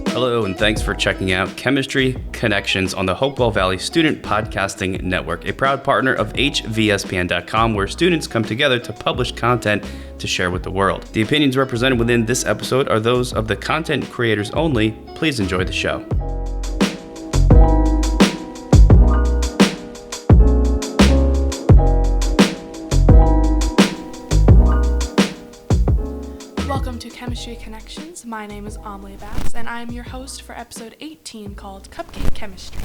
Hello, and thanks for checking out Chemistry Connections on the Hopewell Valley Student Podcasting Network, a proud partner of hvspn.com, where students come together to publish content to share with the world. The opinions represented within this episode are those of the content creators only. Please enjoy the show. Welcome to Chemistry Connections. My name is Amelie Bass, and I am your host for episode 18 called Cupcake Chemistry.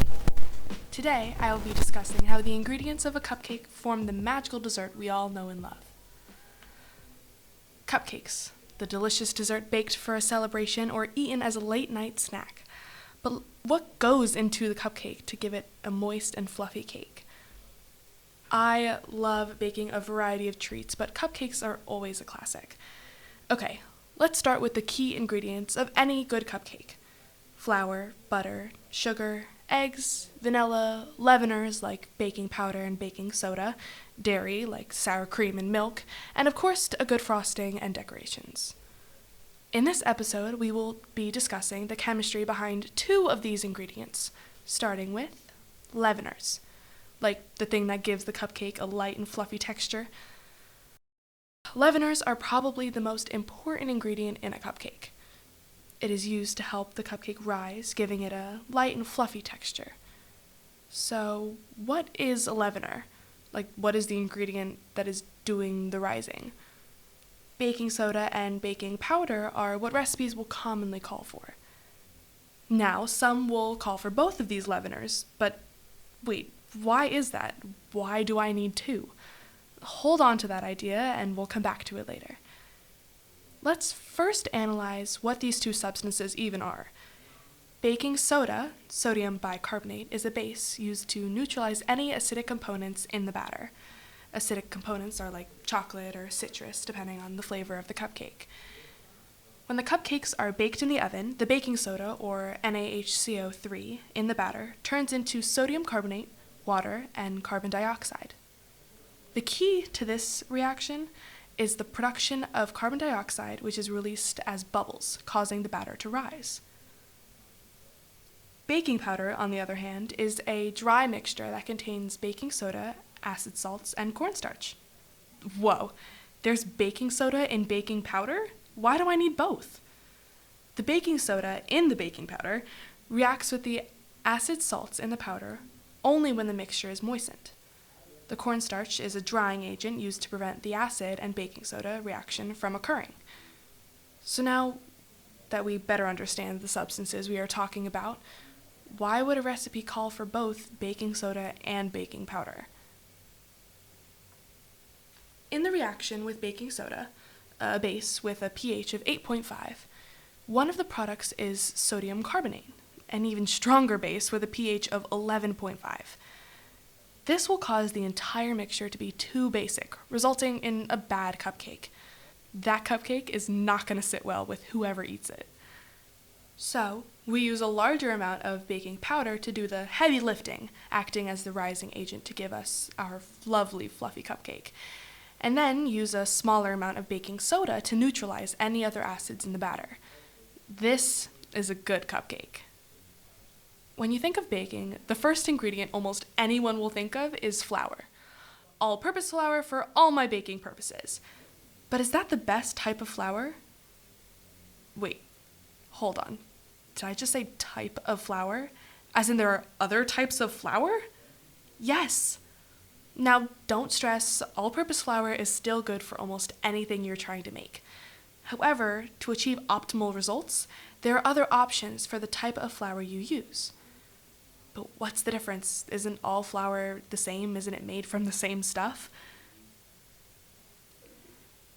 Today, I will be discussing how the ingredients of a cupcake form the magical dessert we all know and love. Cupcakes, the delicious dessert baked for a celebration or eaten as a late-night snack. But what goes into the cupcake to give it a moist and fluffy cake? I love baking a variety of treats, but cupcakes are always a classic. Okay, let's start with the key ingredients of any good cupcake. Flour, butter, sugar, eggs, vanilla, leaveners like baking powder and baking soda, dairy like sour cream and milk, and of course a good frosting and decorations. In this episode, we will be discussing the chemistry behind two of these ingredients, starting with leaveners, like the thing that gives the cupcake a light and fluffy texture. Leaveners are probably the most important ingredient in a cupcake. It is used to help the cupcake rise, giving it a light and fluffy texture. So, what is a leavener? Like, what is the ingredient that is doing the rising? Baking soda and baking powder are what recipes will commonly call for. Now, some will call for both of these leaveners, but wait, why is that? Why do I need two? Hold on to that idea, and we'll come back to it later. Let's first analyze what these two substances even are. Baking soda, sodium bicarbonate, is a base used to neutralize any acidic components in the batter. Acidic components are like chocolate or citrus, depending on the flavor of the cupcake. When the cupcakes are baked in the oven, the baking soda, or NaHCO3, in the batter turns into sodium carbonate, water, and carbon dioxide. The key to this reaction is the production of carbon dioxide, which is released as bubbles, causing the batter to rise. Baking powder, on the other hand, is a dry mixture that contains baking soda, acid salts, and cornstarch. Whoa, there's baking soda in baking powder? Why do I need both? The baking soda in the baking powder reacts with the acid salts in the powder only when the mixture is moistened. The cornstarch is a drying agent used to prevent the acid and baking soda reaction from occurring. So now that we better understand the substances we are talking about, why would a recipe call for both baking soda and baking powder? In the reaction with baking soda, a base with a pH of 8.5, one of the products is sodium carbonate, an even stronger base with a pH of 11.5. This will cause the entire mixture to be too basic, resulting in a bad cupcake. That cupcake is not going to sit well with whoever eats it. So, we use a larger amount of baking powder to do the heavy lifting, acting as the rising agent to give us our lovely fluffy cupcake, and then use a smaller amount of baking soda to neutralize any other acids in the batter. This is a good cupcake. When you think of baking, the first ingredient almost anyone will think of is flour. All-purpose flour for all my baking purposes. But is that the best type of flour? Wait, hold on. Did I just say type of flour? As in there are other types of flour? Yes! Now, don't stress, all-purpose flour is still good for almost anything you're trying to make. However, to achieve optimal results, there are other options for the type of flour you use. But what's the difference? Isn't all flour the same? Isn't it made from the same stuff?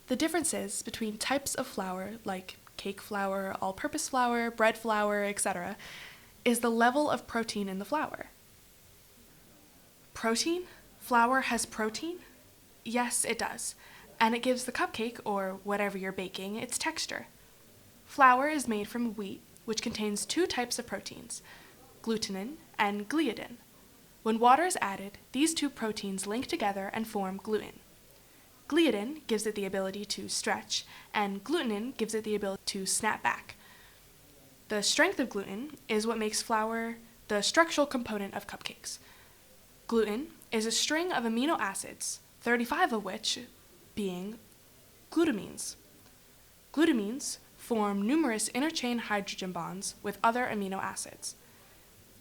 The differences between types of flour, like cake flour, all-purpose flour, bread flour, etc., is the level of protein in the flour. Protein? Flour has protein? Yes, it does. And it gives the cupcake, or whatever you're baking, its texture. Flour is made from wheat, which contains two types of proteins, glutenin and gliadin. When water is added, these two proteins link together and form gluten. Gliadin gives it the ability to stretch, and glutenin gives it the ability to snap back. The strength of gluten is what makes flour the structural component of cupcakes. Gluten is a string of amino acids, 35 of which being glutamines. Glutamines form numerous interchain hydrogen bonds with other amino acids.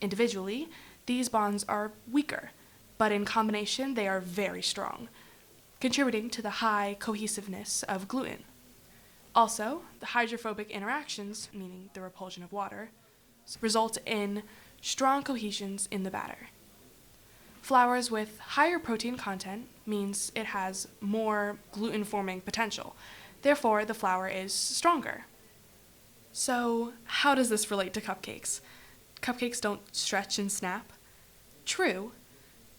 Individually, these bonds are weaker, but in combination they are very strong, contributing to the high cohesiveness of gluten. Also, the hydrophobic interactions, meaning the repulsion of water, result in strong cohesions in the batter. Flours with higher protein content means it has more gluten-forming potential. Therefore, the flour is stronger. So, how does this relate to cupcakes? Cupcakes don't stretch and snap. True.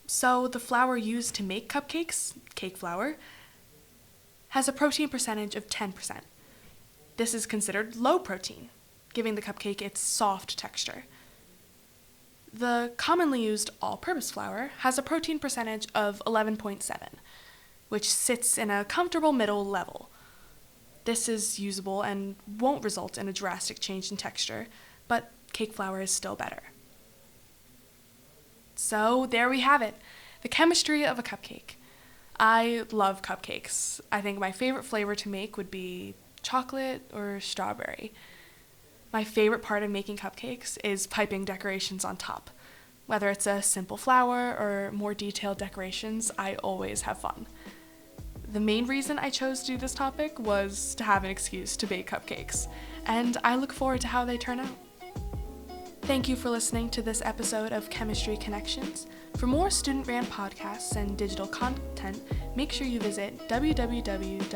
So, the flour used to make cupcakes, cake flour, has a protein percentage of 10%. This is considered low protein, giving the cupcake its soft texture. The commonly used all-purpose flour has a protein percentage of 11.7, which sits in a comfortable middle level. This is usable and won't result in a drastic change in texture, but cake flour is still better. So there we have it, the chemistry of a cupcake. I love cupcakes. I think my favorite flavor to make would be chocolate or strawberry. My favorite part of making cupcakes is piping decorations on top. Whether it's a simple flower or more detailed decorations, I always have fun. The main reason I chose to do this topic was to have an excuse to bake cupcakes, and I look forward to how they turn out. Thank you for listening to this episode of Chemistry Connections. For more student-ran podcasts and digital content, make sure you visit www.hvspn.com.